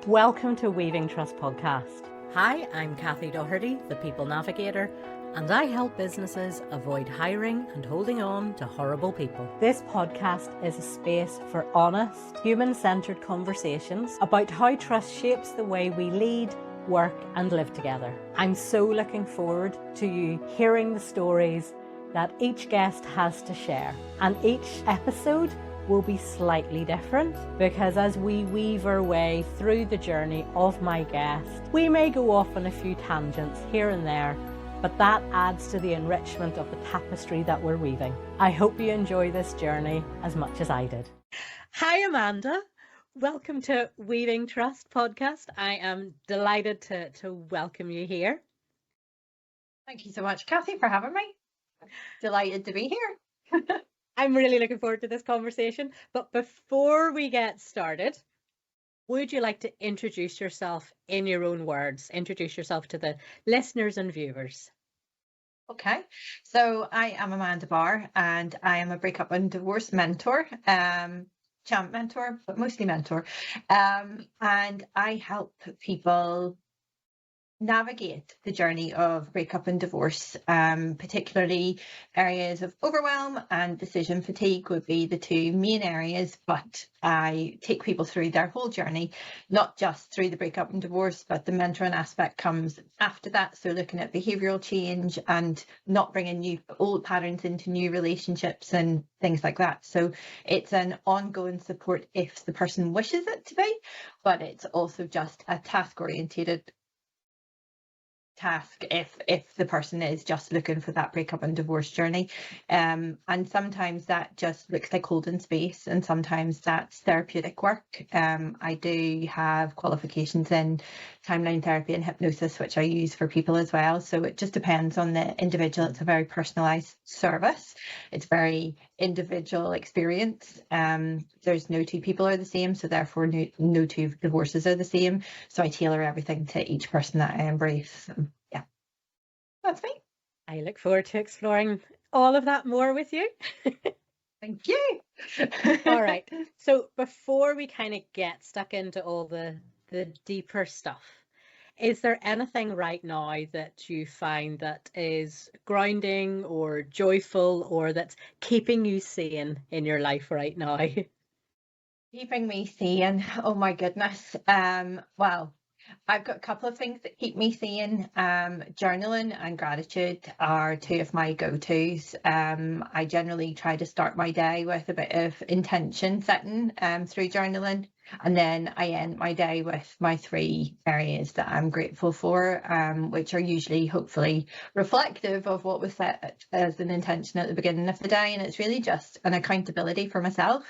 Welcome to Weaving Trust Podcast. Hi, I'm Kathy Doherty, the People Navigator, and I help businesses avoid hiring and holding on to horrible people. This podcast is a space for honest, human-centered conversations about how trust shapes the way we lead, work and live together. I'm so looking forward to you hearing the stories that each guest has to share, and each episode will be slightly different because as we weave our way through the journey of my guest, we may go off on a few tangents here and there, but that adds to the enrichment of the tapestry that we're weaving. I hope you enjoy this journey as much as I did. Hi, Amanda. Welcome to Weaving Trust Podcast. I am delighted to welcome you here. Thank you so much, Kathy, for having me. Delighted to be here. I'm really looking forward to this conversation. But before we get started, would you like to introduce yourself in your own words? Introduce yourself to the listeners and viewers. Okay, so I am Amanda Barr and I am a breakup and divorce mentor, champ mentor, but mostly mentor. And I help people navigate the journey of breakup and divorce, particularly areas of overwhelm and decision fatigue would be the two main areas, but I take people through their whole journey, not just through the breakup and divorce, but the mentoring aspect comes after that. So looking at behavioural change and not bringing new old patterns into new relationships and things like that. So it's an ongoing support if the person wishes it to be, but it's also just a task orientated task if the person is just looking for that breakup and divorce journey, and sometimes that just looks like holding space, and sometimes that's therapeutic work. I do have qualifications in timeline therapy and hypnosis, which I use for people as well, so it just depends on the individual. It's a very personalized service. It's very individual experience. There's no two people are the same, so therefore no two divorces are the same, so I tailor everything to each person that I embrace. Yeah, that's me. I look forward to exploring all of that more with you. Thank you. All right, so before we kind of get stuck into all the deeper stuff, is there anything right now that you find that is grounding or joyful or that's keeping you sane in your life right now? Keeping me sane. Oh my goodness. Well, I've got a couple of things that keep me sane. Journaling and gratitude are two of my go-tos. I generally try to start my day with a bit of intention setting through journaling. And then I end my day with my three areas that I'm grateful for, which are usually hopefully reflective of what was set as an intention at the beginning of the day. And it's really just an accountability for myself.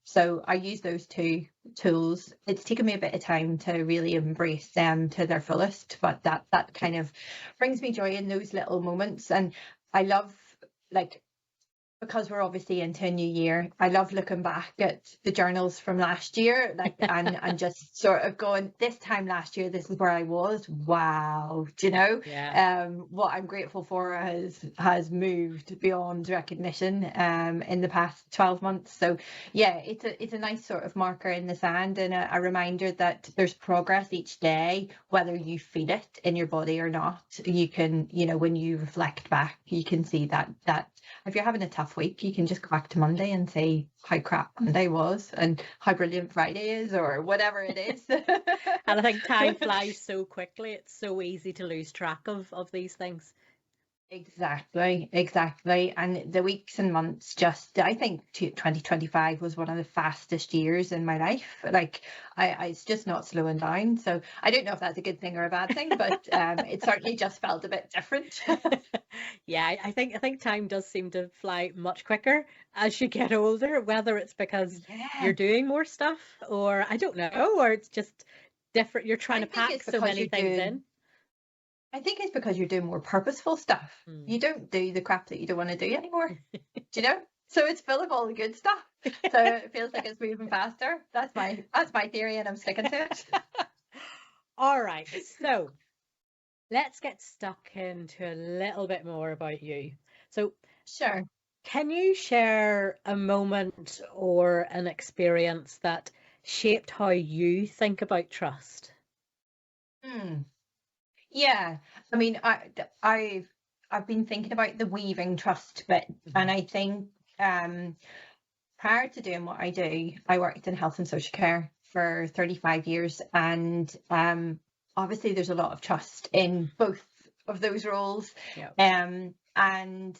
So I use those two tools. It's taken me a bit of time to really embrace them to their fullest, but that kind of brings me joy in those little moments. And I love, like, because we're obviously into a new year, I love looking back at the journals from last year, like, and just sort of going, this time last year, this is where I was. Wow, do you know? Yeah. What I'm grateful for has moved beyond recognition in the past 12 months. So yeah, it's a nice sort of marker in the sand and a reminder that there's progress each day, whether you feel it in your body or not. You can, when you reflect back, you can see that if you're having a tough week, you can just go back to Monday and say how crap Monday was and how brilliant Friday is, or whatever it is. And I think time flies so quickly. It's so easy to lose track of these things. Exactly. And the weeks and months I think 2025 was one of the fastest years in my life. Like, it's just not slowing down. So I don't know if that's a good thing or a bad thing, but it certainly just felt a bit different. Yeah, I think time does seem to fly much quicker as you get older, whether it's because you're doing more stuff or I don't know, or it's just different. You're trying to pack so many things in. I think it's because you're doing more purposeful stuff. You don't do the crap that you don't want to do anymore. Do you know? So it's full of all the good stuff. So it feels like it's moving faster. That's my theory, and I'm sticking to it. All right. So let's get stuck into a little bit more about you. So Sure. Can you share a moment or an experience that shaped how you think about trust? Yeah, I mean, I've been thinking about the weaving trust bit, and I think prior to doing what I do, I worked in health and social care for 35 years, and obviously there's a lot of trust in both of those roles. Yeah. And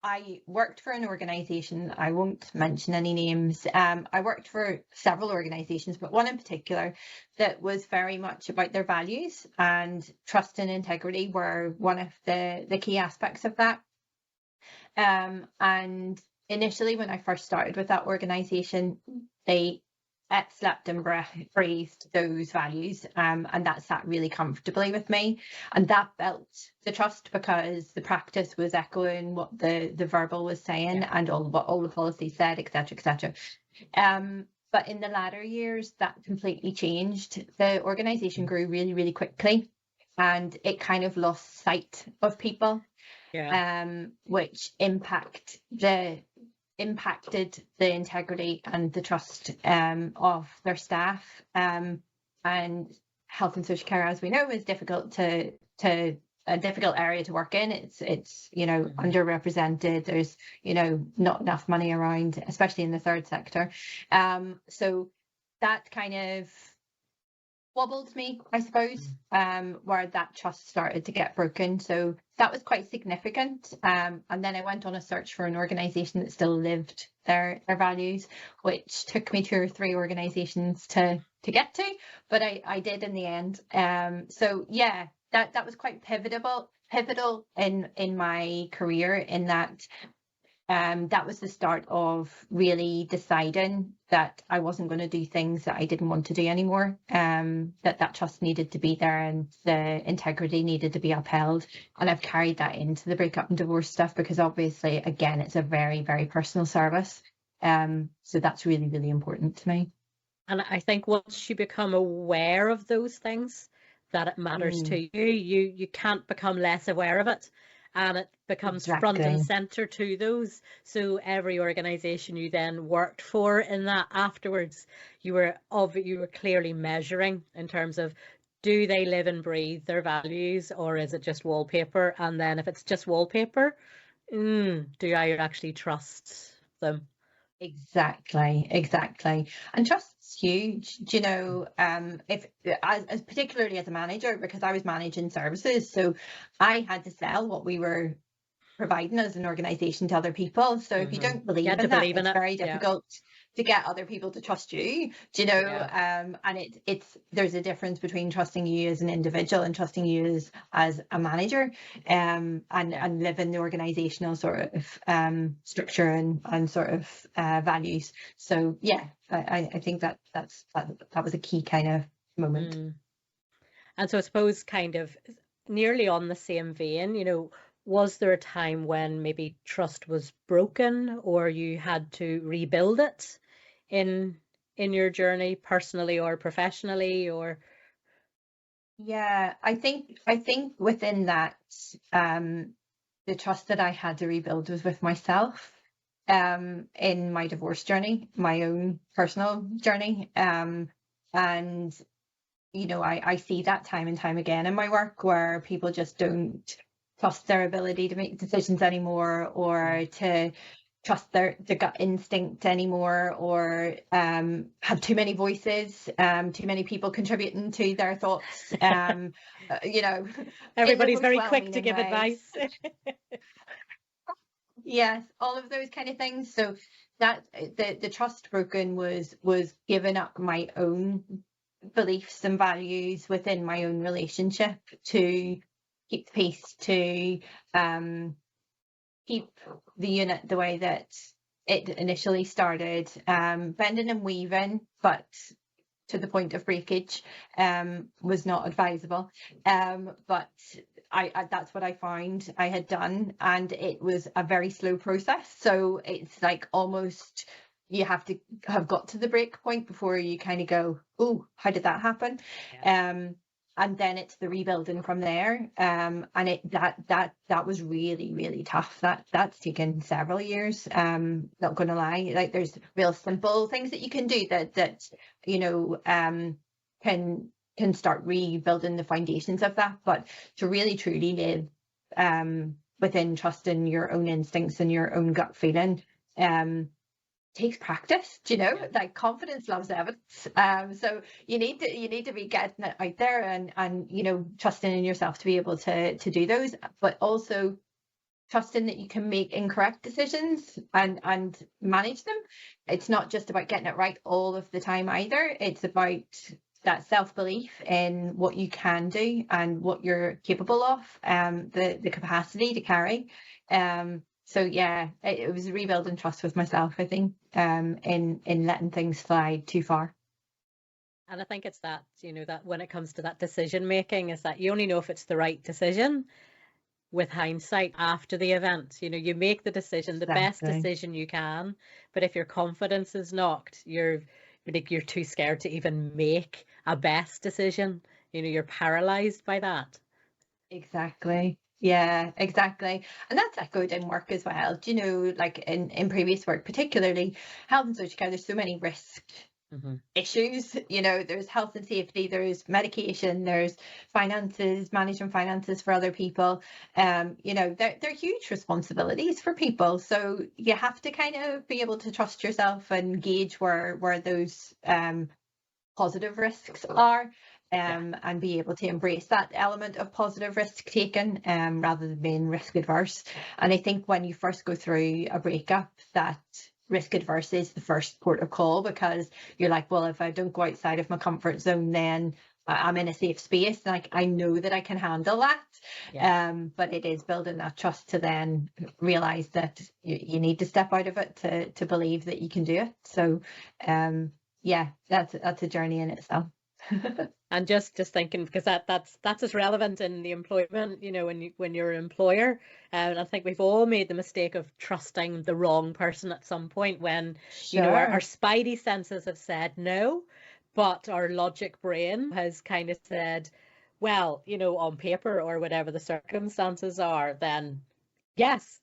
I worked for an organisation, I won't mention any names. I worked for several organisations, but one in particular that was very much about their values, and trust and integrity were one of the key aspects of that. And initially, when I first started with that organisation, they slept and breathed those values, and that sat really comfortably with me, and that built the trust because the practice was echoing what the verbal was saying, and all the policies said, etc., etc. But in the latter years, that completely changed. The organisation grew really, really quickly, and it kind of lost sight of people, which impacted the integrity and the trust of their staff. And health and social care, as we know, is difficult a difficult area to work in. It's underrepresented. There's not enough money around, especially in the third sector. So that kind of wobbled me, I suppose, where that trust started to get broken. So that was quite significant. And then I went on a search for an organisation that still lived their values, which took me 2 or 3 organisations to get to, but I did in the end. So yeah, that was quite pivotal in my career, in that that was the start of really deciding that I wasn't going to do things that I didn't want to do anymore, that trust needed to be there and the integrity needed to be upheld. And I've carried that into the breakup and divorce stuff because obviously, again, it's a very, very personal service. So that's really, really important to me. And I think once you become aware of those things, that it matters to you, you can't become less aware of it. And it becomes front and center to those. So every organisation you then worked for in that afterwards, you were clearly measuring in terms of, do they live and breathe their values, or is it just wallpaper? And then if it's just wallpaper, do I actually trust them? Exactly. And trust's huge, if as particularly as a manager, because I was managing services, so I had to sell what we were providing as an organisation to other people. So if you don't believe in that, it's very difficult to get other people to trust you, and there's a difference between trusting you as an individual and trusting you as a manager, and living the organisational sort of structure and sort of values. So yeah, I think that was a key kind of moment. And so I suppose kind of nearly on the same vein, was there a time when maybe trust was broken or you had to rebuild it in your journey, personally or professionally? Or yeah, I think within that, the trust that I had to rebuild was with myself, in my divorce journey, my own personal journey, and I see that time and time again in my work where people just don't trust their ability to make decisions anymore, or to trust their gut instinct anymore, or have too many voices, too many people contributing to their thoughts. Everybody's very quick to give advice. Yes, all of those kind of things. So that the trust broken was giving up my own beliefs and values within my own relationship to keep the peace, to keep the unit the way that it initially started, bending and weaving, but to the point of breakage, was not advisable. But I that's what I found I had done, and it was a very slow process. So it's like almost you have to have got to the break point before you kind of go, oh, how did that happen? and then it's the rebuilding from there. And that was really, really tough. That's taken several years. Not gonna lie, like there's real simple things that you can do that you know can start rebuilding the foundations of that. But to really truly live within trusting your own instincts and your own gut feeling takes practice, like confidence loves evidence. So you need to be getting it out there and trusting in yourself to be able to do those, but also trusting that you can make incorrect decisions and manage them. It's not just about getting it right all of the time either. It's about that self-belief in what you can do and what you're capable of, the capacity to carry. So yeah, it was rebuilding trust with myself, I think, in letting things slide too far. And I think it's that, that when it comes to that decision making, is that you only know if it's the right decision with hindsight after the event. You make the decision, the best Exactly. decision you can, but if your confidence is knocked, you're too scared to even make a best decision. You're paralyzed by that. Exactly. Yeah, exactly. And that's echoed in work as well. Like in previous work, particularly health and social care, there's so many risk issues. There's health and safety, there's medication, there's finances, managing finances for other people. They're huge responsibilities for people. So you have to kind of be able to trust yourself and gauge where those positive risks are. And be able to embrace that element of positive risk taking rather than being risk adverse. And I think when you first go through a breakup, that risk adverse is the first port of call, because you're like, well, if I don't go outside of my comfort zone, then I'm in a safe space. Like, I know that I can handle that. But it is building that trust to then realize that you need to step out of it to believe that you can do it. So yeah, that's a journey in itself. And just thinking, because that's as relevant in the employment, when you're an employer. And I think we've all made the mistake of trusting the wrong person at some point when, our spidey senses have said no, but our logic brain has kind of said, well, on paper or whatever the circumstances are, then yes.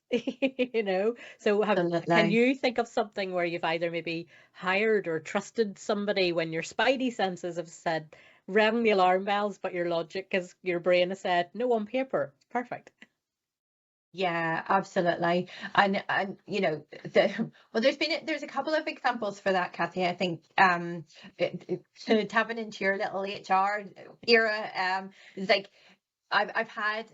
So can you think of something where you've either maybe hired or trusted somebody when your spidey senses have said, rang the alarm bells, but your logic, because your brain has said, no, on paper, perfect. Yeah, absolutely. And there's a couple of examples for that, Kathy. I think tapping into your little HR era, it's like I've had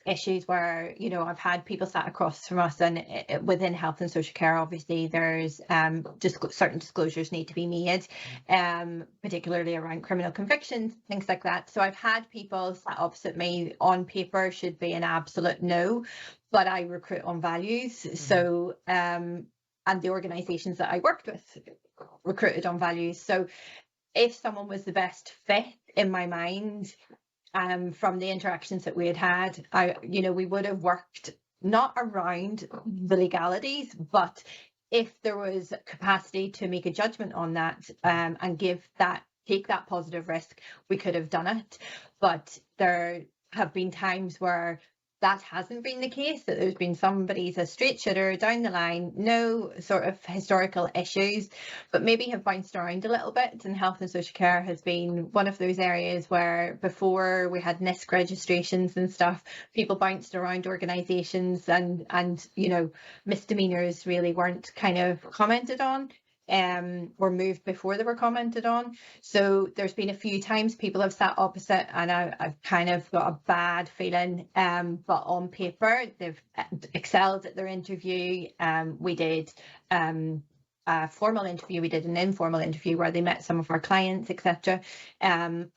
issues where I've had people sat across from us, and within health and social care, obviously there's just certain disclosures need to be made, particularly around criminal convictions, things like that. So I've had people sat opposite me. On paper should be an absolute no, but I recruit on values. So and the organisations that I worked with recruited on values. So if someone was the best fit in my mind, from the interactions that we had, we would have worked not around the legalities, but if there was capacity to make a judgment on that, and take that positive risk, we could have done it. But there have been times where that hasn't been the case, that there's been somebody's a straight shooter down the line, no sort of historical issues, but maybe have bounced around a little bit. And health and social care has been one of those areas where before we had NISC registrations and stuff, people bounced around organisations and misdemeanours really weren't kind of commented on. Were moved before they were commented on. So there's been a few times people have sat opposite, and I've kind of got a bad feeling. But on paper, they've excelled at their interview. We did a formal interview, we did an informal interview where they met some of our clients, etc. And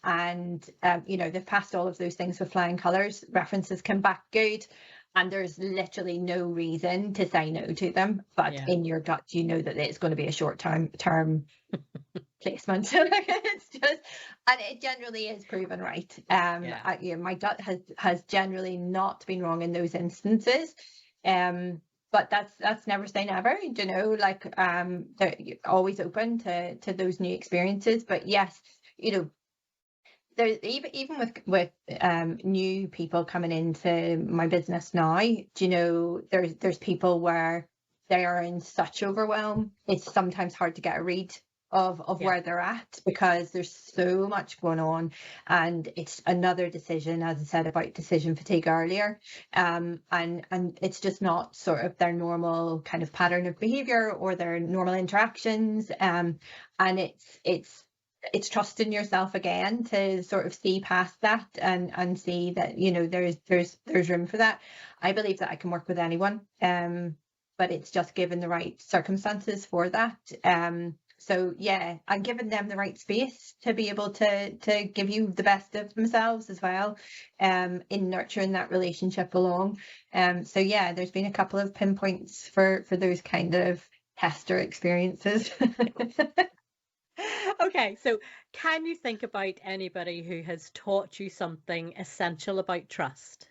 they've passed all of those things with flying colours. References come back good. And there's literally no reason to say no to them, but in your gut, you know that it's going to be a short-term placement. It's just, and it generally is proven right. My gut has generally not been wrong in those instances. But that's never say never. They're always open to those new experiences. But yes, there's even with new people coming into my business now, do you know, there's people where they are in such overwhelm, it's sometimes hard to get a read of Yeah. where they're at, because there's so much going on, and it's another decision, as I said about decision fatigue earlier, and it's just not sort of their normal kind of pattern of behavior or their normal interactions, and it's trusting yourself again to sort of see past that, and see that, you know, there's room for that. I believe that I can work with anyone, but it's just given the right circumstances for that. So yeah, and giving them the right space to be able to give you the best of themselves as well, in nurturing that relationship along. So yeah, there's been a couple of pinpoints for those kind of tester experiences. Okay, so can you think about anybody who has taught you something essential about trust?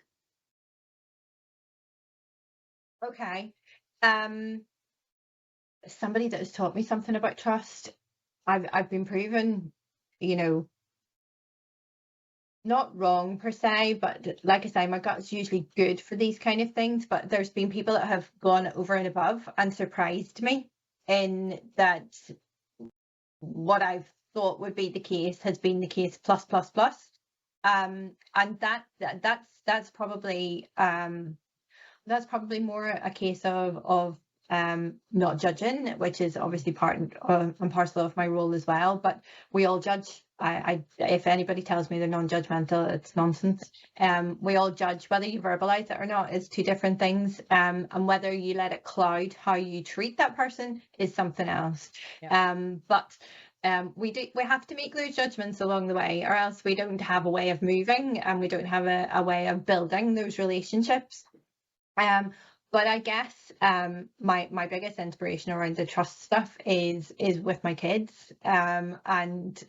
Okay. Somebody that has taught me something about trust. I've been proven, you know, not wrong per se, but like I say, my gut's usually good for these kind of things. But there's been people that have gone over and above and surprised me in that what I've thought would be the case has been the case plus plus plus. And that's probably more a case of not judging, which is obviously part and parcel of my role as well. But we all judge. I if anybody tells me they're non-judgmental, it's nonsense. We all judge. Whether you verbalize it or not is two different things. And whether you let it cloud how you treat that person is something else. Yeah. But we have to make those judgments along the way, or else we don't have a way of moving, and we don't have a way of building those relationships. But I guess my biggest inspiration around the trust stuff is with my kids, and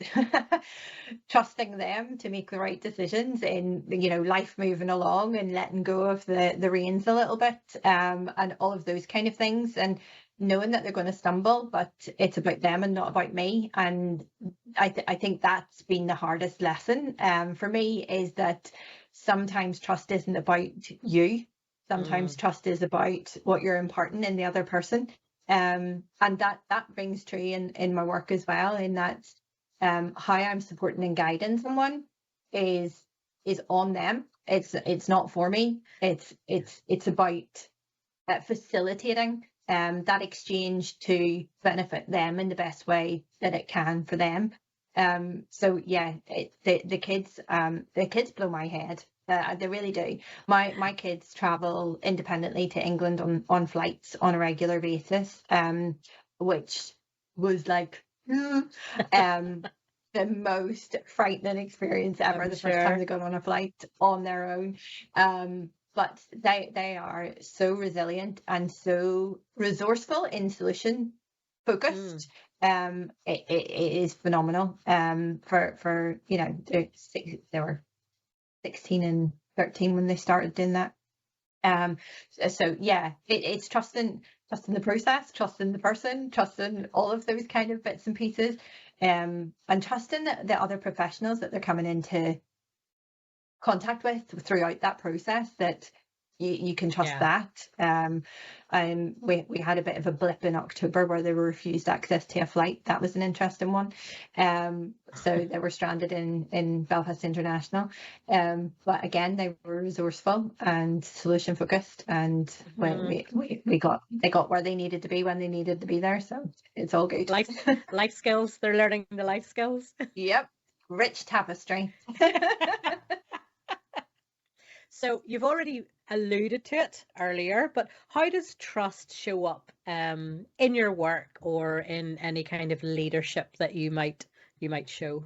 trusting them to make the right decisions in, you know, life moving along, and letting go of the reins a little bit, and all of those kind of things, and knowing that they're going to stumble, but it's about them and not about me. And I think that's been the hardest lesson for me, is that sometimes trust isn't about you. Sometimes trust is about what you're imparting in the other person. And that rings true in my work as well, in that how I'm supporting and guiding someone is on them. It's not for me. It's about facilitating that exchange to benefit them in the best way that it can for them. So yeah, the kids blow my head. They really do. My kids travel independently to England on flights on a regular basis, which was like the most frightening experience ever. I'm The first time sure. they got on a flight on their own. But they are so resilient and so resourceful in solution focused. It is phenomenal. For you know, they were 16 and 13 when they started doing that. So yeah, it's trusting the process, trusting the person, trusting all of those kind of bits and pieces, and trusting the other professionals that they're coming into contact with throughout that process, that you can trust that. We had a bit of a blip in October where they were refused access to a flight. That was an interesting one. So they were stranded in Belfast International. But again, they were resourceful and solution focused, and they got where they needed to be when they needed to be there. So it's all good. Life skills. They're learning the life skills. Yep, rich tapestry. So you've already alluded to it earlier, but how does trust show up in your work or in any kind of leadership that you might show?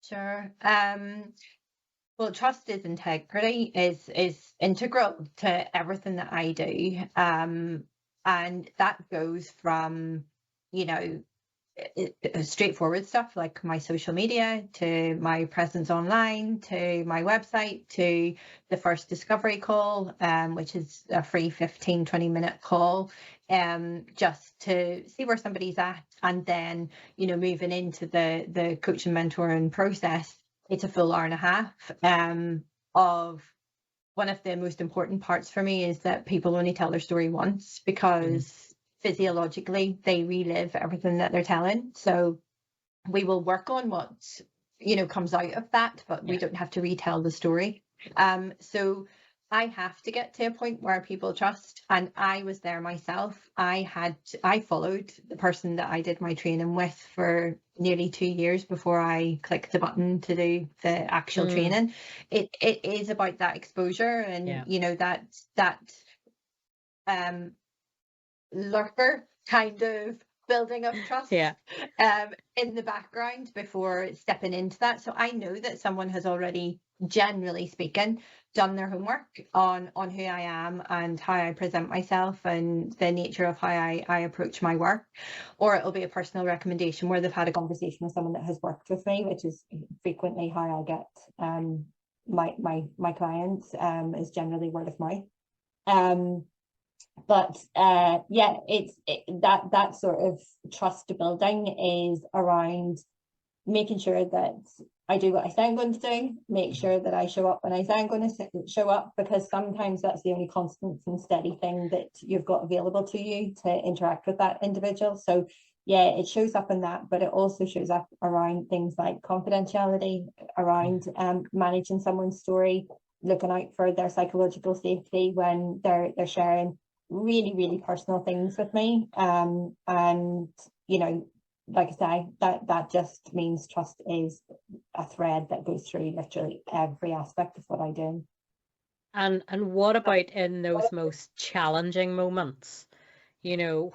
Sure. Well, trust is integrity, is integral to everything that I do. And that goes from, you know, straightforward stuff like my social media, to my presence online, to my website, to the first discovery call, which is a free 15-20 minute call, just to see where somebody's at. And then, you know, moving into the coach and mentoring process, it's a full hour and a half of one of the most important parts for me is that people only tell their story once, because physiologically they relive everything that they're telling. So we will work on what, you know, comes out of that, but we don't have to retell the story. So I have to get to a point where people trust, and I was there myself. I followed the person that I did my training with for nearly 2 years before I clicked the button to do the actual training. It is about that exposure, and you know, that lurker kind of building of trust in the background before stepping into that. So I know that someone has already, generally speaking, done their homework on who I am and how I present myself and the nature of how I approach my work. Or it'll be a personal recommendation where they've had a conversation with someone that has worked with me, which is frequently how I get my clients, is generally word of mouth. But that sort of trust building is around making sure that I do what I say I'm going to do, make sure that I show up when I say I'm going to show up, because sometimes that's the only constant and steady thing that you've got available to you to interact with that individual. So yeah, it shows up in that, but it also shows up around things like confidentiality, around managing someone's story, looking out for their psychological safety when they're sharing really, really personal things with me. And you know, like I say, that just means trust is a thread that goes through literally every aspect of what I do. And what about in those most challenging moments? You know,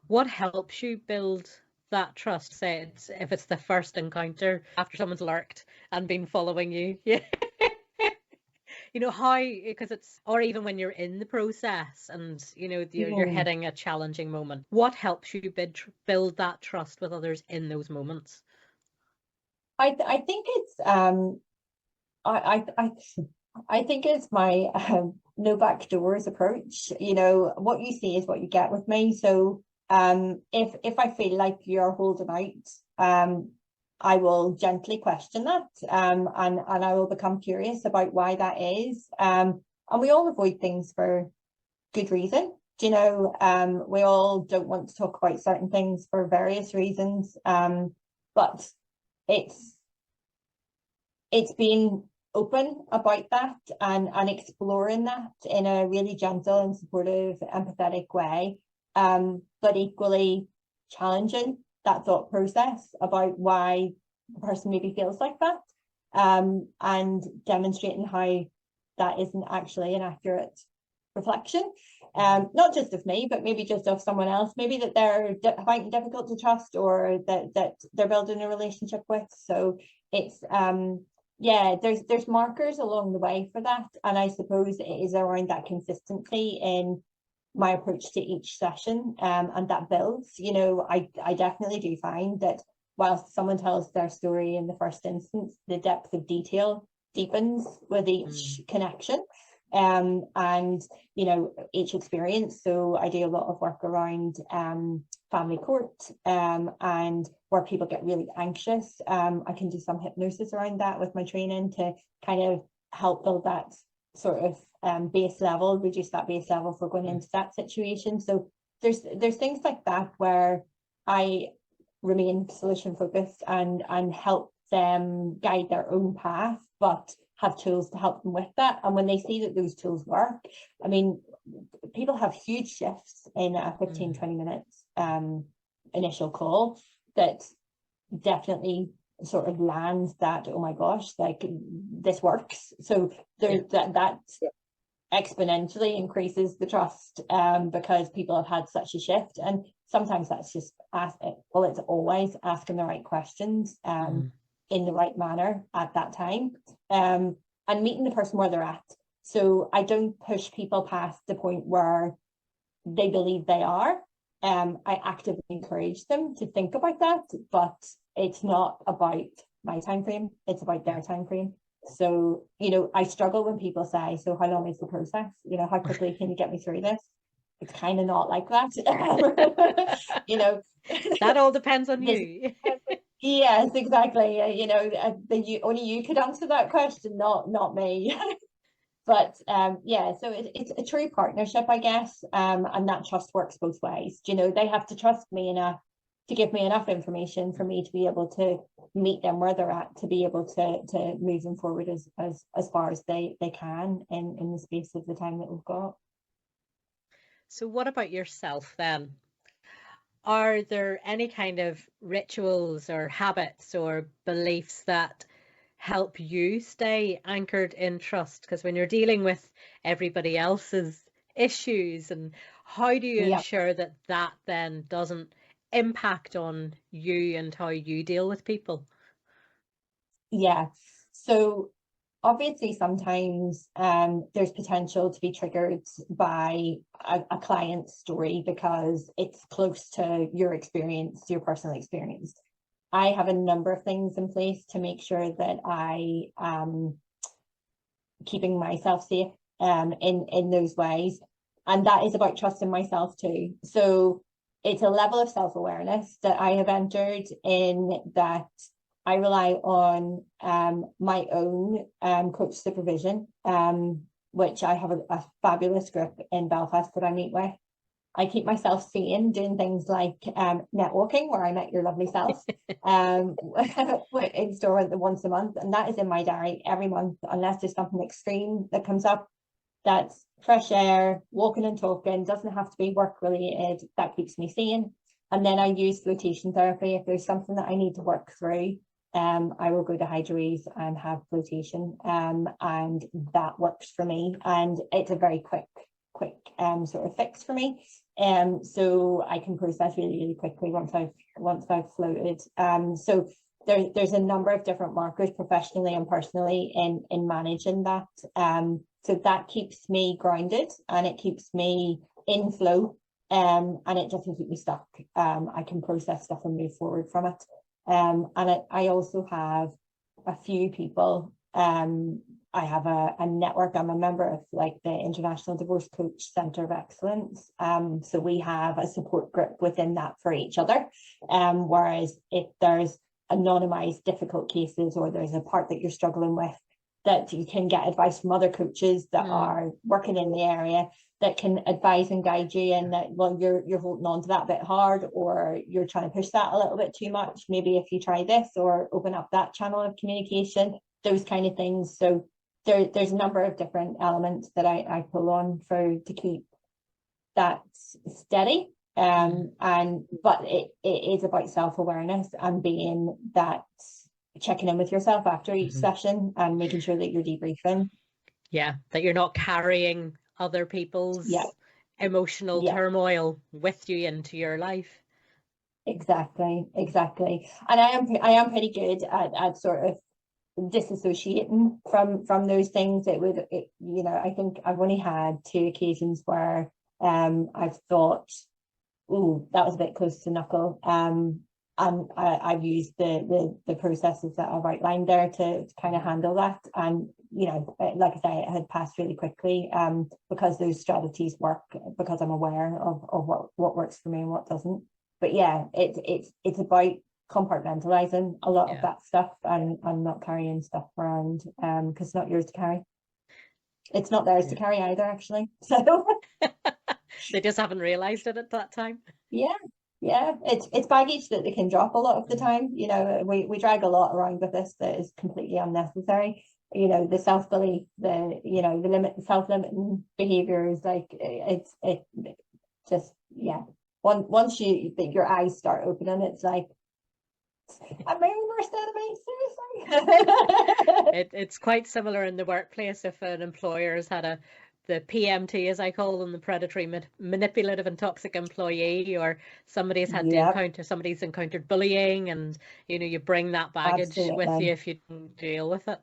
what helps you build that trust? Say if it's the first encounter after someone's lurked and been following you. Yeah. You know, how, because it's, or even when you're in the process and, you know, you're hitting a challenging moment, what helps you build that trust with others in those moments? I think it's I think it's my no back doors approach. You know, what you see is what you get with me. So if I feel like you're holding out, I will gently question that, and I will become curious about why that is. And we all avoid things for good reason. Do you know, we all don't want to talk about certain things for various reasons. But it's been open about that and exploring that in a really gentle and supportive, empathetic way, but equally challenging that thought process about why the person maybe feels like that, and demonstrating how that isn't actually an accurate reflection, not just of me, but maybe just of someone else, maybe that they're finding difficult to trust, or that they're building a relationship with. So it's there's markers along the way for that, and I suppose it is around that consistency in my approach to each session, and that builds. You know, I definitely do find that whilst someone tells their story in the first instance, the depth of detail deepens with each connection, and you know, each experience. So I do a lot of work around family court, and where people get really anxious. I can do some hypnosis around that with my training to kind of help build that sort of base level, reduce that base level for going into that situation. So there's things like that where I remain solution focused and help them guide their own path, but have tools to help them with that. And when they see that those tools work, I mean, people have huge shifts in a 15-20 minutes initial call that definitely sort of lands that, oh my gosh, like this works. So there's that exponentially increases the trust, because people have had such a shift. And sometimes that's just it's always asking the right questions in the right manner at that time, and meeting the person where they're at. So I don't push people past the point where they believe they are. I actively encourage them to think about that, but it's not about my time frame, it's about their time frame. So, I struggle when people say, so how long is the process? How quickly can you get me through this? It's kind of not like that. That all depends on you. Yes, exactly. Only you could answer that question, not me. But yeah, so it's a true partnership, I guess. And that trust works both ways. They have to trust me enough to give me enough information for me to be able to meet them where they're at, to be able to move them forward as far as they can in the space of the time that we've got. So what about yourself then? Are there any kind of rituals or habits or beliefs that help you stay anchored in trust? Because when you're dealing with everybody else's issues, and how do you ensure that that then doesn't impact on you and how you deal with people? Yeah. So obviously sometimes there's potential to be triggered by a client's story because it's close to your experience, your personal experience. I have a number of things in place to make sure that I am keeping myself safe in those ways. And that is about trusting myself too. So it's a level of self-awareness that I have entered in, that I rely on my own coach supervision, which I have a fabulous group in Belfast that I meet with. I keep myself sane doing things like networking, where I met your lovely self, in store once a month. And that is in my diary every month, unless there's something extreme that comes up. That's fresh air, walking and talking, doesn't have to be work related. That keeps me sane. And then I use flotation therapy. If there's something that I need to work through, I will go to Hydroways and have flotation, and that works for me. And it's a very quick sort of fix for me. So I can process really, really quickly once I've floated. So there's a number of different markers, professionally and personally, in managing that. So that keeps me grounded and it keeps me in flow. And it doesn't keep me stuck. I can process stuff and move forward from it. And I also have a few people. I have a network. I'm a member of the International Divorce Coach Centre of Excellence. So we have a support group within that for each other. Whereas if there's anonymized difficult cases, or there's a part that you're struggling with, that you can get advice from other coaches that are working in the area, that can advise and guide you, and that, well, you're holding on to that a bit hard, or you're trying to push that a little bit too much. Maybe if you try this, or open up that channel of communication, those kind of things. So there's a number of different elements that I pull on to keep that steady. But it is about self-awareness and being that, checking in with yourself after each session and making sure that you're debriefing. Yeah, that you're not carrying other people's emotional turmoil with you into your life. Exactly. And I am pretty good at sort of disassociating from those things. I think I've only had 2 occasions where I've thought, ooh, that was a bit close to knuckle. And I've used the processes that I've outlined there to kind of handle that. And, like I say, it had passed really quickly because those strategies work, because I'm aware of what works for me and what doesn't. But yeah, it's about compartmentalizing a lot of that stuff and not carrying stuff around, because it's not yours to carry. It's not theirs to carry either, actually. So they just haven't realized it at that time. Yeah, it's baggage that they can drop a lot of the time. We drag a lot around with this that is completely unnecessary. The self-belief, the self-limiting behaviors, it just, once your eyes start opening, it's like, I made a worst enemy, seriously. It's quite similar in the workplace. If an employer has had the PMT, as I call them, the predatory, manipulative and toxic employee, or somebody's encountered bullying, and you bring that baggage with you if you don't deal with it.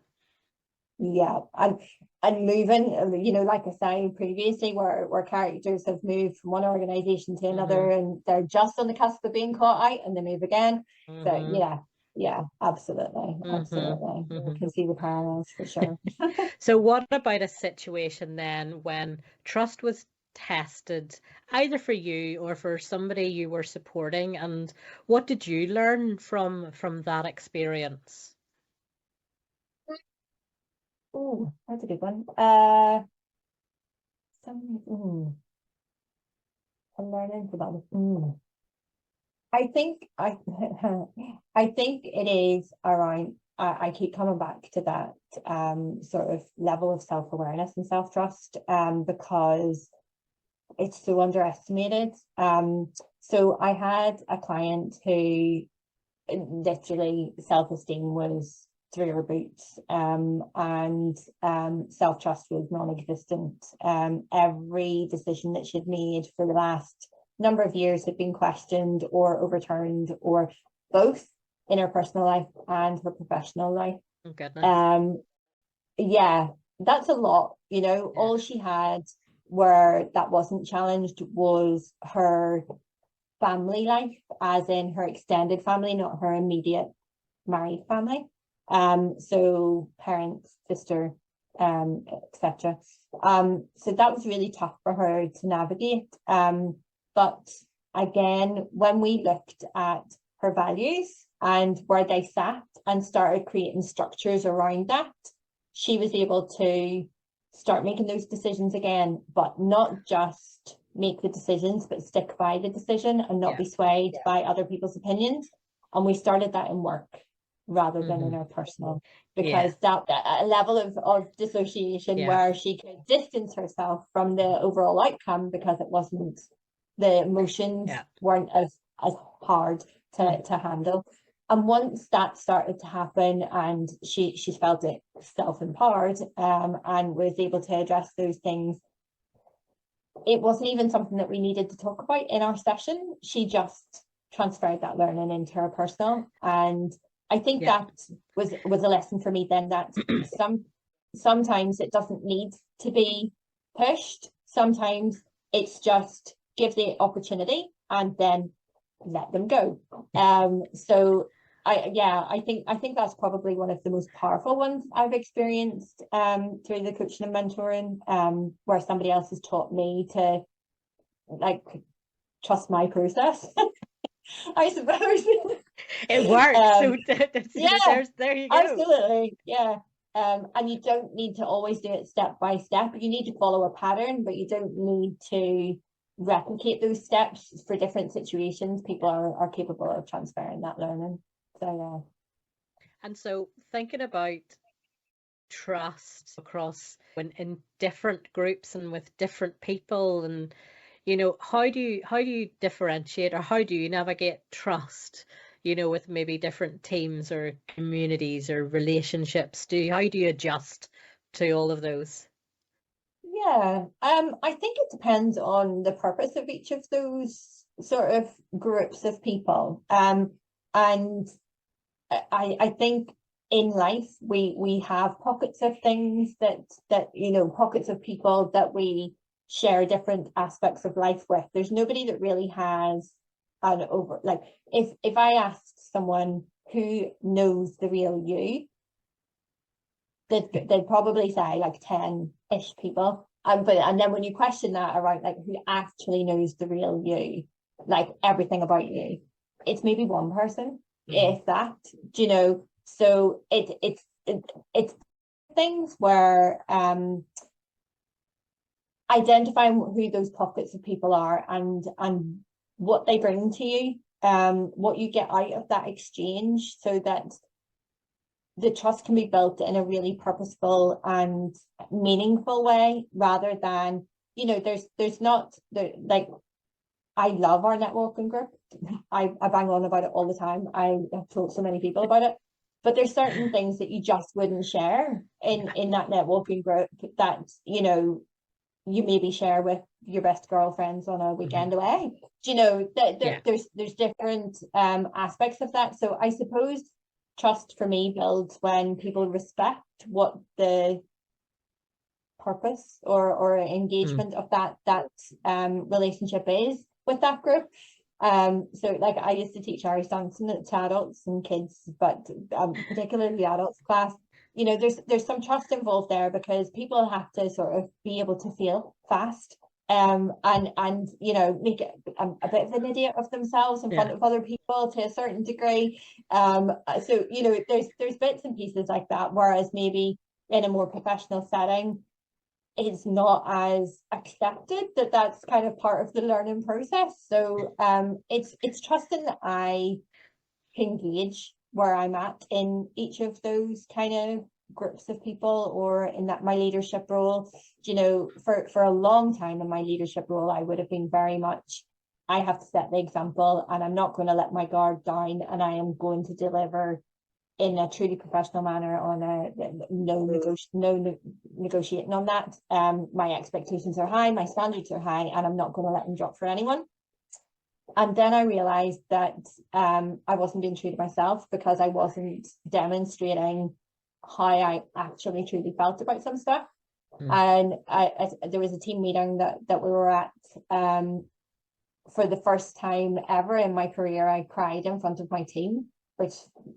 Yeah, and moving, you know, like I say previously, where characters have moved from one organization to another, and they're just on the cusp of being caught out, and they move again. So yeah, absolutely, absolutely. I can see the parallels for sure. So what about a situation then when trust was tested, either for you or for somebody you were supporting, and what did you learn from that experience? Oh, that's a good one. I'm learning about it. I think I think it is around. I keep coming back to that sort of level of self-awareness and self-trust because it's so underestimated. So I had a client who literally self-esteem was through her boots, and self-trust was non-existent. Every decision that she'd made for the last number of years had been questioned or overturned, or both, in her personal life and her professional life. Oh, goodness. Yeah, that's a lot, you know. All she had where that wasn't challenged was her family life, as in her extended family, not her immediate married family. So parents, sister, etc. So that was really tough for her to navigate. But again, when we looked at her values and where they sat and started creating structures around that, she was able to start making those decisions again, but not just make the decisions, but stick by the decision and not be swayed by other people's opinions. And we started that in work rather than in our personal, because that a level of dissociation where she could distance herself from the overall outcome because it wasn't, the emotions weren't as hard to handle. And once that started to happen and she felt it self-empowered and was able to address those things, it wasn't even something that we needed to talk about in our session. She just transferred that learning into her personal. And I think that was a lesson for me then, that sometimes it doesn't need to be pushed. Sometimes it's just give the opportunity and then let them go. So I think that's probably one of the most powerful ones I've experienced through the coaching and mentoring, where somebody else has taught me to like trust my process. I suppose it works. So there you go. Absolutely, yeah. And you don't need to always do it step by step. You need to follow a pattern, but you don't need to replicate those steps for different situations. People are capable of transferring that learning. So And so thinking about trust across in different groups and with different people, and you know, how do you differentiate, or how do you navigate trust, you know, with maybe different teams or communities or relationships? How do you adjust to all of those? yeah, I think it depends on the purpose of each of those sort of groups of people. And I think in life we have pockets of things that you know, pockets of people that we share different aspects of life with. There's nobody that really has an over, like if I asked someone who knows the real you, they'd probably say like 10-ish people. And then when you question that around like who actually knows the real you, like everything about you, it's maybe one person, if that, you know. So it's things where identifying who those pockets of people are and what they bring to you, what you get out of that exchange, so that the trust can be built in a really purposeful and meaningful way, rather than, you know, there's not there, like, I love our networking group. I bang on about it all the time. I have told so many people about it. But there's certain things that you just wouldn't share in that networking group that, you know, you maybe share with your best girlfriends on a weekend away. Do you know, there's different aspects of that. So I suppose trust for me builds when people respect what the purpose or engagement of that relationship is with that group. So like I used to teach Irish dancing to adults and kids, but particularly the adults class, you know, there's some trust involved there, because people have to sort of be able to feel fast, and you know, make it a bit of an idiot of themselves in front of other people to a certain degree. So you know, there's bits and pieces like that, whereas maybe in a more professional setting, it's not as accepted that that's kind of part of the learning process. So it's trusting that I can gauge where I'm at in each of those kind of groups of people, or in that my leadership role. You know, for a long time in my leadership role, I would have been very much, I have to set the example, and I'm not going to let my guard down, and I am going to deliver in a truly professional manner on a no negotiating on that. My expectations are high, my standards are high, and I'm not going to let them drop for anyone. And then I realized that I wasn't being true to myself, because I wasn't demonstrating how I actually truly felt about some stuff. And there was a team meeting that we were at, for the first time ever in my career. I cried in front of my team, which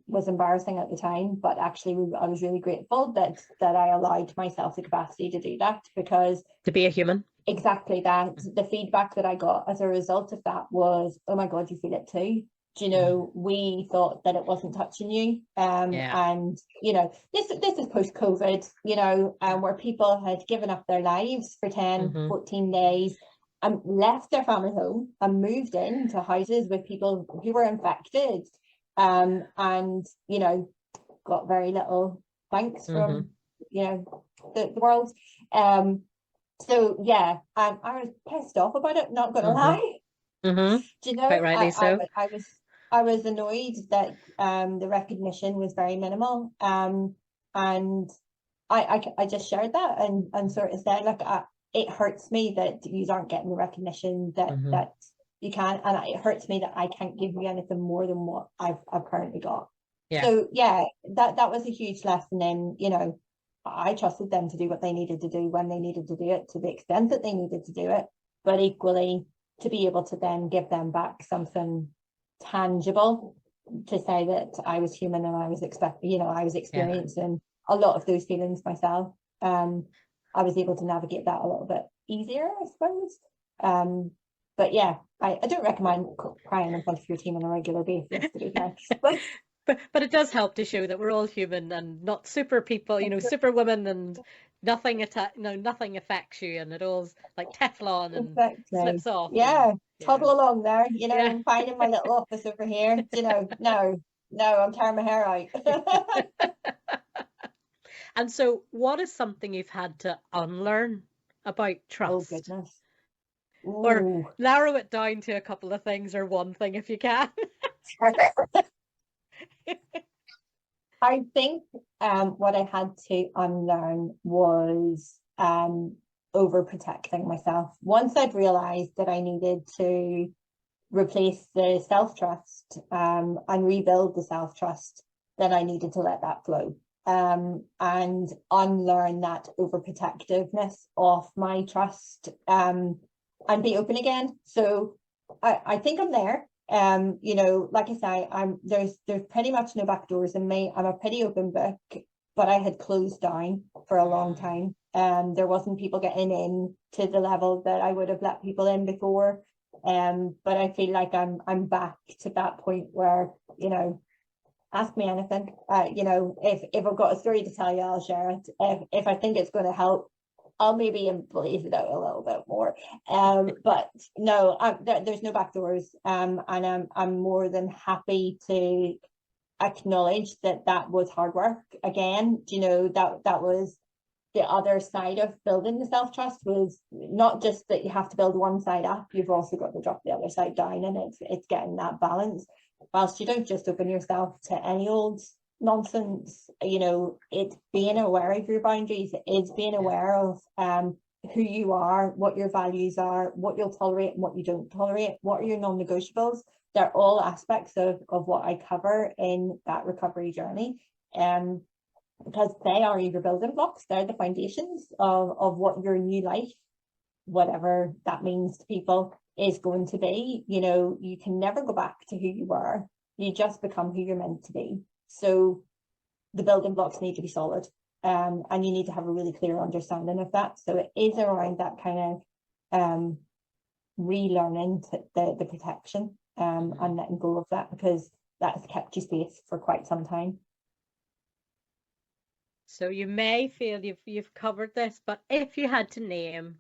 was embarrassing at the time, but actually I was really grateful that I allowed myself the capacity to do that, because to be a human. Exactly that. The feedback that I got as a result of that was, oh my God, you feel it too. Do you know, we thought that it wasn't touching you. And you know, this is post-COVID, you know, where people had given up their lives for 10, 14 days and left their family home and moved into houses with people who were infected. And you know, got very little thanks from you know the world. So yeah, I was pissed off about it, not gonna lie. Do you know, quite rightly so. I was annoyed that the recognition was very minimal. And I just shared that and sort of said, look, it hurts me that you aren't getting the recognition that you can, and it hurts me that I can't give you anything more than what I've currently got. So yeah, that was a huge lesson in, you know, I trusted them to do what they needed to do when they needed to do it, to the extent that they needed to do it, but equally to be able to then give them back something tangible, to say that I was human and I was I was experiencing a lot of those feelings myself. I was able to navigate that a little bit easier, I suppose. But yeah, I don't recommend crying in front of your team on a regular basis, to be fair. But it does help to show that we're all human and not super people, you know, super women, and nothing affects you, and it all's like Teflon and slips off. Yeah, toddle along there, you know, I'm finding my little office over here. You know, no, I'm tearing my hair out. And so what is something you've had to unlearn about trust? Oh goodness. Ooh. Or narrow it down to a couple of things, or one thing if you can. I think what I had to unlearn was overprotecting myself. Once I'd realized that I needed to replace the self-trust and rebuild the self-trust, then I needed to let that flow and unlearn that overprotectiveness of my trust and be open again. So I think I'm there. You know, like I say, there's pretty much no back doors in me. I'm a pretty open book, but I had closed down for a long time. There wasn't people getting in to the level that I would have let people in before. But I feel like I'm back to that point where, you know, ask me anything. You know, if I've got a story to tell you, I'll share it. If I think it's going to help, I'll maybe blaze it out a little bit more. But no, there's no back doors. And I'm more than happy to acknowledge that was hard work. Again, you know, that was the other side of building the self-trust, was not just that you have to build one side up, you've also got to drop the other side down, and it's getting that balance. Whilst you don't just open yourself to any old nonsense, you know, it's being aware of your boundaries, it's being aware of who you are, what your values are, what you'll tolerate and what you don't tolerate, what are your non-negotiables, they're all aspects of what I cover in that recovery journey. Because they are your building blocks, they're the foundations of what your new life, whatever that means to people, is going to be. You know, you can never go back to who you were. You just become who you're meant to be. So the building blocks need to be solid. And you need to have a really clear understanding of that. So it is around that kind of relearning the protection and letting go of that, because that's kept you safe for quite some time. So you may feel you've covered this, but if you had to name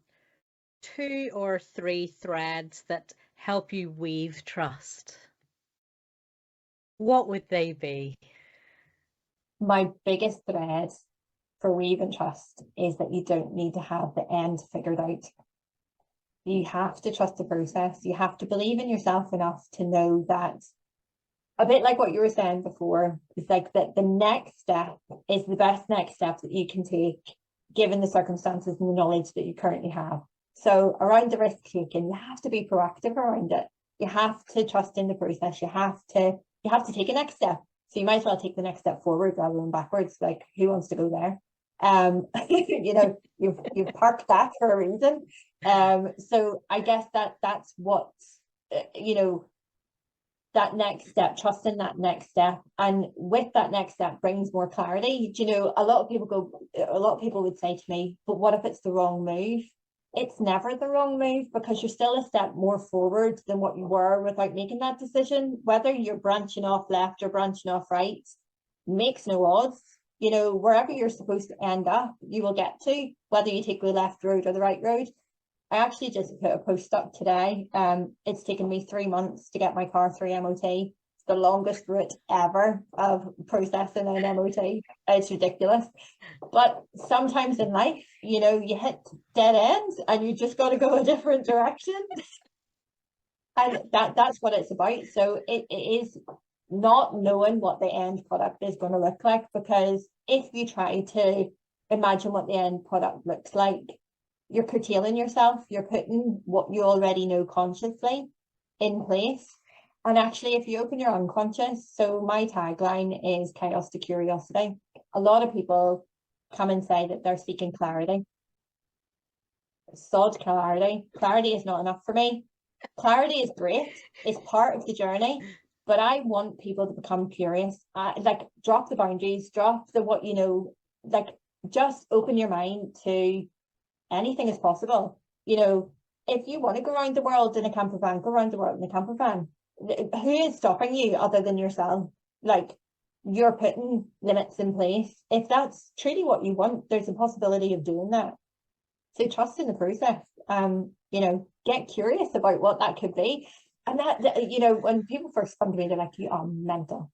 2 or 3 threads that help you weave trust, what would they be? My biggest thread for weaving trust is that you don't need to have the end figured out. You have to trust the process. You have to believe in yourself enough to know that, a bit like what you were saying before, it's like that the next step is the best next step that you can take given the circumstances and the knowledge that you currently have. So around the risk taking, you have to be proactive around it. You have to trust in the process. You have to take a next step. So you might as well take the next step forward rather than backwards. Like, who wants to go there? You know, you've parked that for a reason. So I guess that's what, you know, that next step, trust in that next step. And with that next step brings more clarity. You know, a lot of people would say to me, but what if it's the wrong move? It's never the wrong move, because you're still a step more forward than what you were without making that decision. Whether you're branching off left or branching off right makes no odds. You know, wherever you're supposed to end up, you will get to, whether you take the left road or the right road. I actually just put a post up today. It's taken me 3 months to get my car through MOT. It's the longest route ever of processing an MOT. It's ridiculous. But sometimes in life, you know, you hit dead ends and you just got to go a different direction. And that's what it's about. So it is not knowing what the end product is going to look like, because if you try to imagine what the end product looks like, you're curtailing yourself. You're putting what you already know consciously in place. And actually, if you open your unconscious, so my tagline is chaos to curiosity. A lot of people come and say that they're seeking clarity. Sod clarity. Clarity is not enough for me. Clarity is great. It's part of the journey. But I want people to become curious. Like, drop the boundaries, drop the what you know, like, just open your mind to anything is possible. You know, if you want to go around the world in a camper van, go around the world in a camper van. Who is stopping you other than yourself? Like, you're putting limits in place. If that's truly what you want, there's a possibility of doing that. So trust in the process. You know, get curious about what that could be. And that, you know, when people first come to me, they're like, you are mental.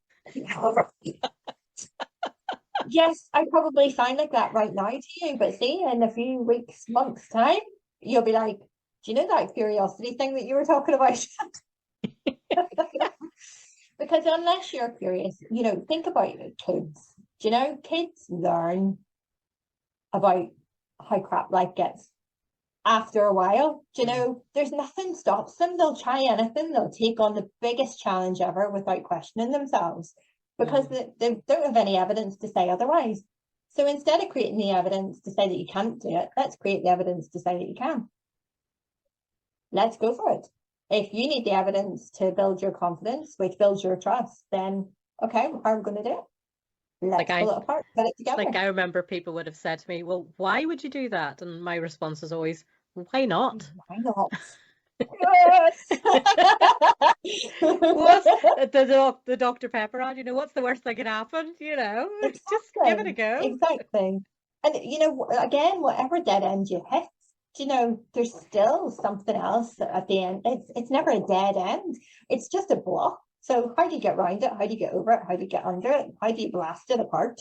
Yes, I probably sound like that right now to you, but see, in a few weeks, months' time, you'll be like, do you know that curiosity thing that you were talking about? Because unless you're curious, you know, think about kids. Do you know, kids learn about how crap life gets after a while. Do you know, there's nothing stops them. They'll try anything. They'll take on the biggest challenge ever without questioning themselves, because they don't have any evidence to say otherwise. So instead of creating the evidence to say that you can't do it, let's create the evidence to say that you can. Let's go for it. If you need the evidence to build your confidence, which builds your trust, then okay, how are we going to do it? Let's pull it apart, put it together. Like, I remember people would have said to me, well, why would you do that? And my response is always, why not? Why not? What's the Dr. Pepper ad, you know, what's the worst that could happen? You know, exactly. Just give it a go. Exactly. And, you know, again, whatever dead end you hit, you know, there's still something else at the end. It's never a dead end. It's just a block. So how do you get around it? How do you get over it? How do you get under it? How do you blast it apart?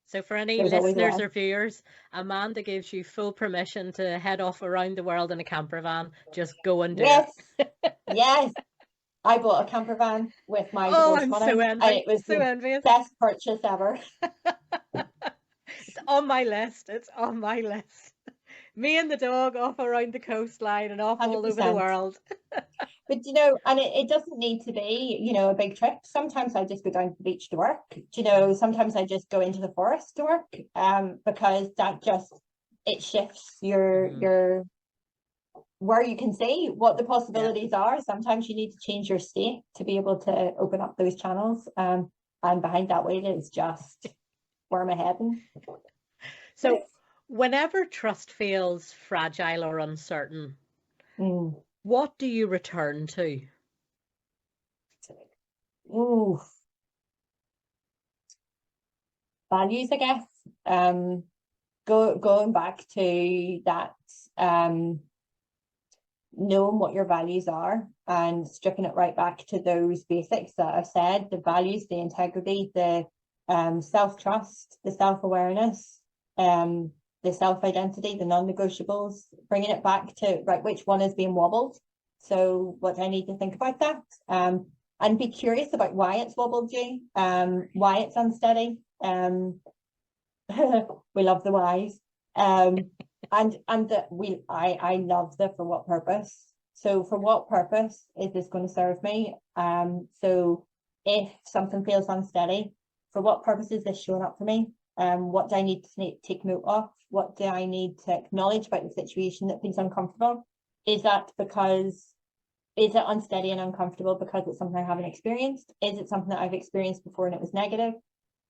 So for any listeners or viewers, Amanda gives you full permission to head off around the world in a camper van. Just go and do it. Yes. I bought a camper van with my divorce money. So envious. It was the best purchase ever. It's on my list. It's on my list. Me and the dog off around the coastline and off 100%. All over the world. But, you know, and it doesn't need to be, you know, a big trip. Sometimes I just go down to the beach to work. You know, sometimes I just go into the forest to work, because that just, it shifts your where you can see what the possibilities are. Sometimes you need to change your state to be able to open up those channels. And behind that wheel is just where am I heading? So whenever trust feels fragile or uncertain, what do you return to? Ooh. Values, I guess. Going back to that, knowing what your values are and stripping it right back to those basics that I've said, the values, the integrity, the self-trust, the self-awareness, the self-identity, the non-negotiables, bringing it back to, right, which one is being wobbled? So what do I need to think about that? And be curious about why it's wobbled you, why it's unsteady. We love the whys. And I love the for what purpose. So for what purpose is this going to serve me? So if something feels unsteady, for what purpose is this showing up for me? What do I need to take note of? What do I need to acknowledge about the situation that feels uncomfortable? Is it unsteady and uncomfortable because it's something I haven't experienced? Is it something that I've experienced before and it was negative?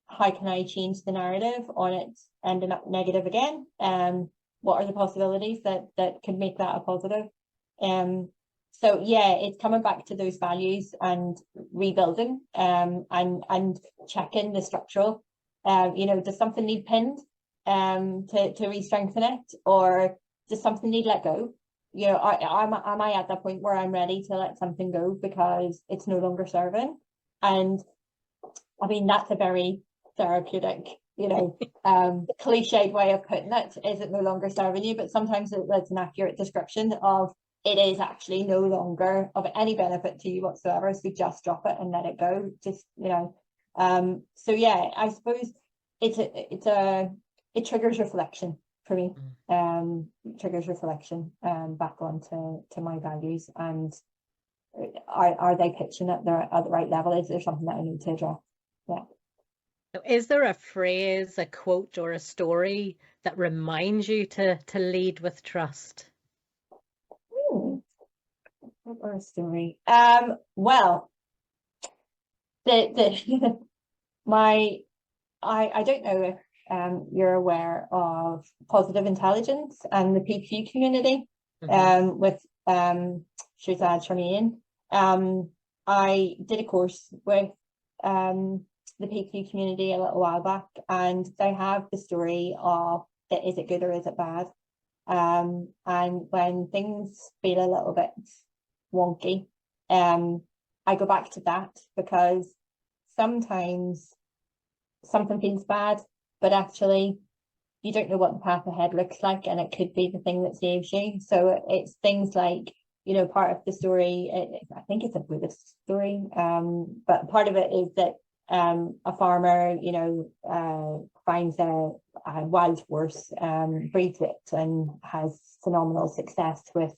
How can I change the narrative on it ending up negative again? What are the possibilities that can make that a positive? So yeah, it's coming back to those values and rebuilding, and checking the structural. You know, does something need pinned to re-strengthen it, or does something need let go? You know, am I at that point where I'm ready to let something go because it's no longer serving? And I mean, that's a very therapeutic, you know, cliched way of putting it. Is it no longer serving you? But sometimes that's an accurate description of it is actually no longer of any benefit to you whatsoever. So just drop it and let it go. Just, you know, so yeah, I suppose it triggers reflection for me. It triggers reflection back onto my values, and are they pitching at the right level? Is there something that I need to address? Yeah. Is there a phrase, a quote, or a story that reminds you to lead with trust? Or a story. Well, the I don't know if you're aware of positive intelligence and the PQ community. With Shazad Charmaine. I did a course with the PQ community a little while back, and they have the story of is it good or is it bad? And when things feel a little bit wonky, I go back to that, because sometimes something feels bad, but actually you don't know what the path ahead looks like, and it could be the thing that saves you. So it's things like, you know, part of the story, I think it's a Buddhist story, but part of it is that a farmer, you know, finds a wild horse, breeds it, and has phenomenal success with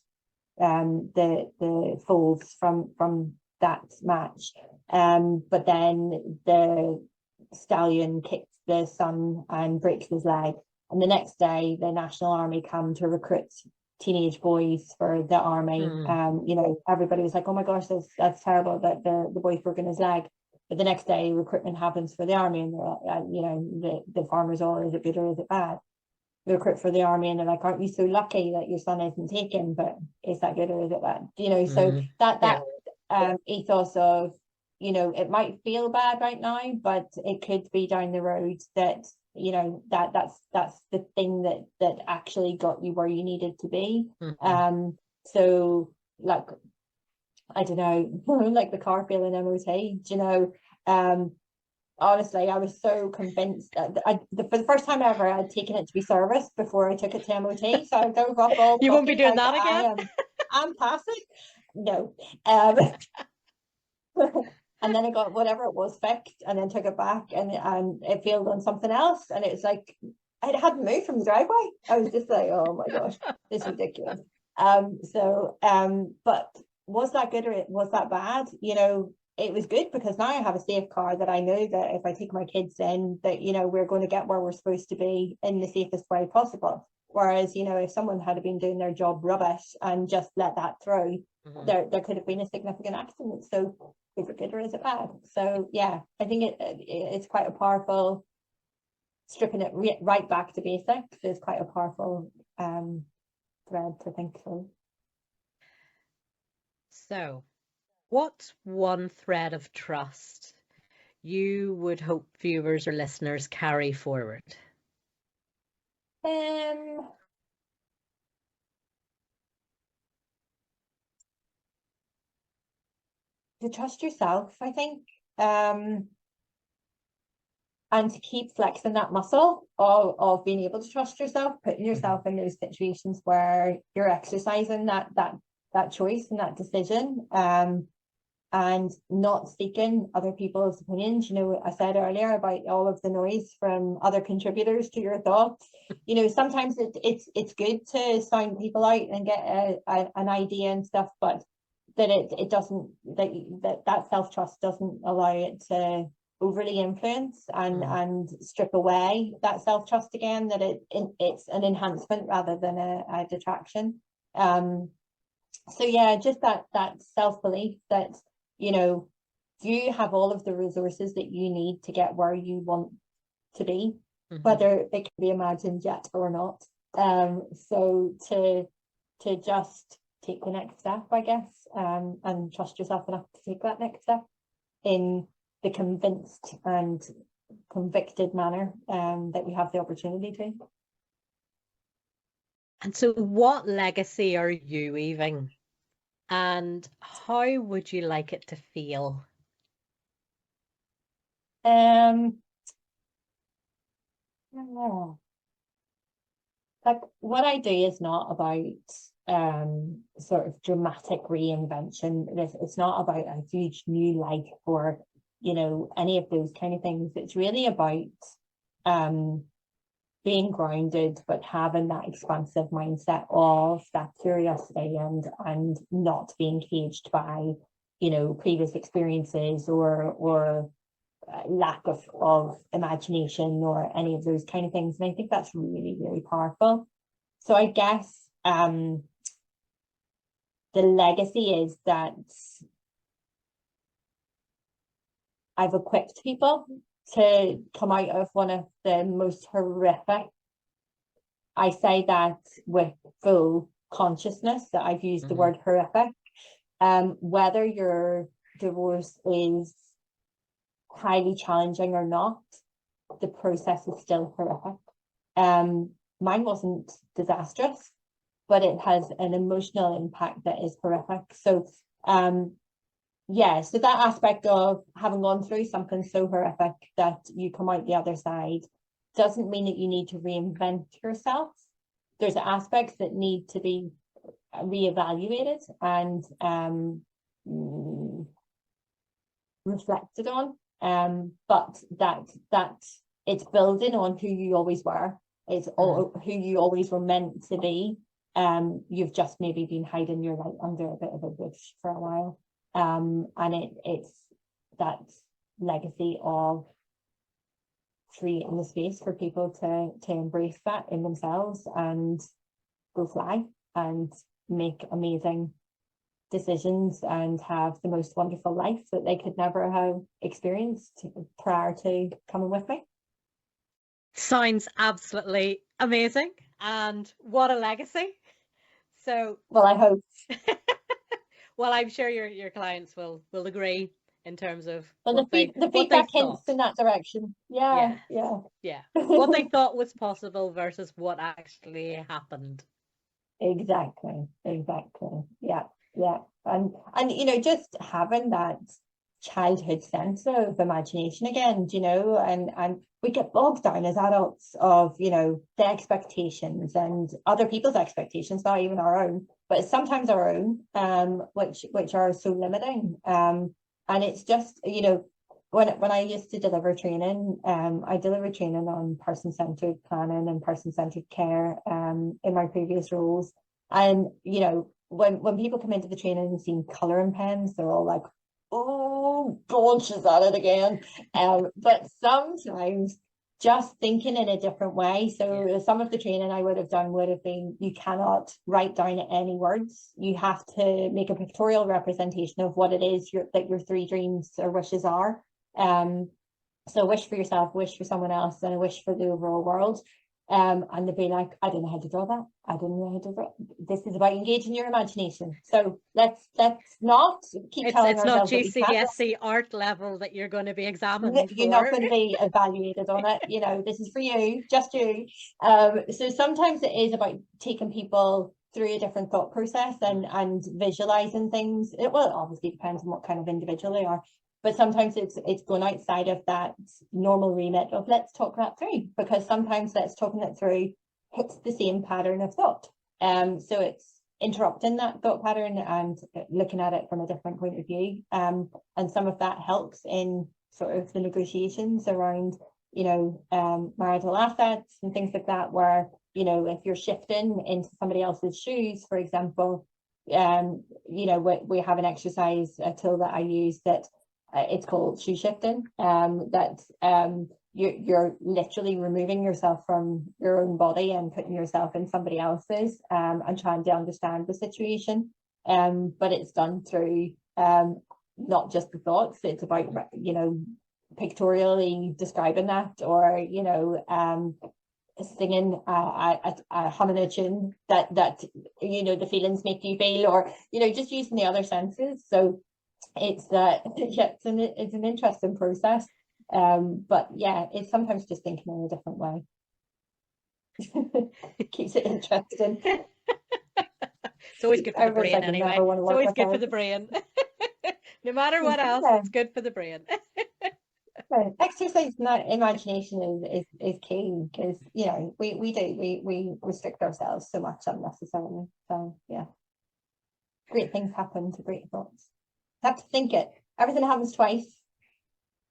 the foals from that match. But then the stallion kicks the son and breaks his leg. And the next day, the National Army come to recruit teenage boys for the army. You know, everybody was like, "Oh my gosh, that's terrible that the boy's broken his leg." But the next day, recruitment happens for the army, and you know, the farmers all, is it good or is it bad? They recruit for the army, and they're like, "Aren't you so lucky that your son isn't taken? But is that good or is it bad?" You know, so that ethos of, you know, it might feel bad right now, but it could be down the road that, you know, that's the thing that actually got you where you needed to be. So like, I don't know, like the car failing MOT, you know, honestly, I was so convinced that for the first time ever, I'd taken it to be serviced before I took it to MOT. So I drove off all you won't be doing like, that again. I'm passing. No. And then I got whatever it was fixed, and then took it back, and it failed on something else, and it was like I hadn't moved from the driveway. I was just like, oh my gosh, this is ridiculous. But was that good or was that bad? It was good because now I have a safe car that I know that if I take my kids in, that, we're going to get where we're supposed to be in the safest way possible. Whereas, if someone had been doing their job rubbish and just let that through, there could have been a significant accident. So is it good or is it bad? So yeah, I think it's quite a powerful, stripping it right back to basics is quite a powerful thread to think through. So, what's one thread of trust you would hope viewers or listeners carry forward? To trust yourself, I think, and to keep flexing that muscle of being able to trust yourself, putting yourself in those situations where you're exercising that choice and that decision, and not seeking other people's opinions. I said earlier about all of the noise from other contributors to your thoughts. Sometimes it's good to sound people out and get an idea and stuff, but that it doesn't, that self-trust doesn't allow it to overly influence and strip away that self-trust again, that it's an enhancement rather than a detraction. So yeah, just that self-belief that you have all of the resources that you need to get where you want to be, whether it can be imagined yet or not. So to just take the next step, I guess, and trust yourself enough to take that next step in the convinced and convicted manner that we have the opportunity to. And so what legacy are you weaving? And how would you like it to feel? Like, what I do is not about sort of dramatic reinvention. It's not about a huge new life or any of those kind of things. It's really about being grounded, but having that expansive mindset of that curiosity and not being caged by previous experiences or lack of imagination or any of those kind of things. And I think that's really, really powerful. So I guess the legacy is that I've equipped people to come out of one of the most horrific, I say that with full consciousness that I've used the word horrific, whether your divorce is highly challenging or not, the process is still horrific. Mine wasn't disastrous, but it has an emotional impact that is horrific. So so that aspect of having gone through something so horrific that you come out the other side doesn't mean that you need to reinvent yourself. There's aspects that need to be reevaluated and reflected on. But that it's building on who you always were. It's all who you always were meant to be. You've just maybe been hiding your light under a bit of a bush for a while. And it's that legacy of creating the space for people to embrace that in themselves and go fly and make amazing decisions and have the most wonderful life that they could never have experienced prior to coming with me. Sounds absolutely amazing, and what a legacy. So well, I hope. Well, I'm sure your clients will agree in terms of the feedback hints in that direction. Yeah. What they thought was possible versus what actually happened. Exactly. Yeah. And just having that childhood sense of imagination again, and we get bogged down as adults of the expectations and other people's expectations, not even our own, but sometimes our own, which are so limiting. And it's just when I used to deliver training, I delivered training on person-centered planning and person-centered care in my previous roles. And when people come into the training and see colouring pens, they're all like, oh God, she's at it again. But sometimes just thinking in a different way. So some of the training I would have done would have been, you cannot write down any words. You have to make a pictorial representation of what it is that your 3 dreams or wishes are. So a wish for yourself, wish for someone else, and a wish for the overall world. And they'd be like, I don't know how to draw that. I don't know how to draw. This is about engaging your imagination. So let's not keep telling ourselves it's not GCSE art level that you're going to be examined. You're not going to be evaluated on it. You know, this is for you, just you. So sometimes it is about taking people through a different thought process and visualizing things. It obviously depends on what kind of individual they are. But sometimes it's going outside of that normal remit of let's talk that through, because sometimes let's talking it through hits the same pattern of thought. So it's interrupting that thought pattern and looking at it from a different point of view. And some of that helps in sort of the negotiations around, marital assets and things like that, where, if you're shifting into somebody else's shoes, for example, we have an exercise, a tool that I use that it's called shoe shifting, you're literally removing yourself from your own body and putting yourself in somebody else's, and trying to understand the situation. But it's done through not just the thoughts. It's about pictorially describing that, or singing humming a tune that the feelings make you feel, or just using the other senses. So it's it's an interesting process. But yeah, it's sometimes just thinking in a different way. It keeps it interesting. It's always good for the brain anyway. It's always good for the brain. No matter what else, it's good for the brain. Exercise imagination is key, because we restrict ourselves so much unnecessarily. So yeah, great things happen to great thoughts. You have to think it. Everything happens twice.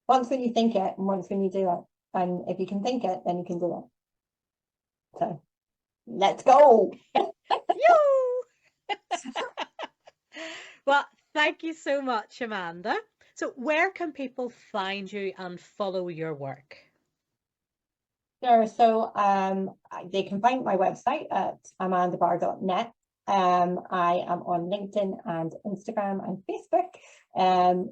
Once when you think it, and once when you do it. And if you can think it, then you can do it. So let's go. Well, thank you so much, Amanda. So where can people find you and follow your work? Sure. So they can find my website at amandabarr.net. I am on LinkedIn and Instagram and Facebook.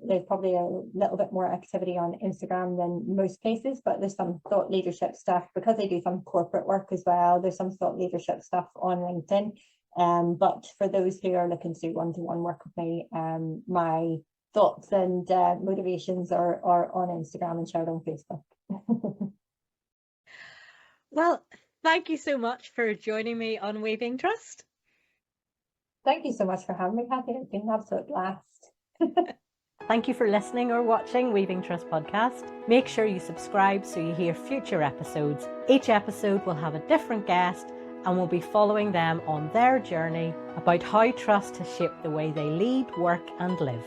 There's probably a little bit more activity on Instagram than most places, but there's some thought leadership stuff, because I do some corporate work as well. There's some thought leadership stuff on LinkedIn. But for those who are looking to do one-to-one work with me, my thoughts and motivations are on Instagram and shared on Facebook. Well, thank you so much for joining me on Weaving Trust. Thank you so much for having me, Kathy. It's been an absolute blast. Thank you for listening or watching Weaving Trust podcast. Make sure you subscribe so you hear future episodes. Each episode will have a different guest, and we'll be following them on their journey about how trust has shaped the way they lead, work and live.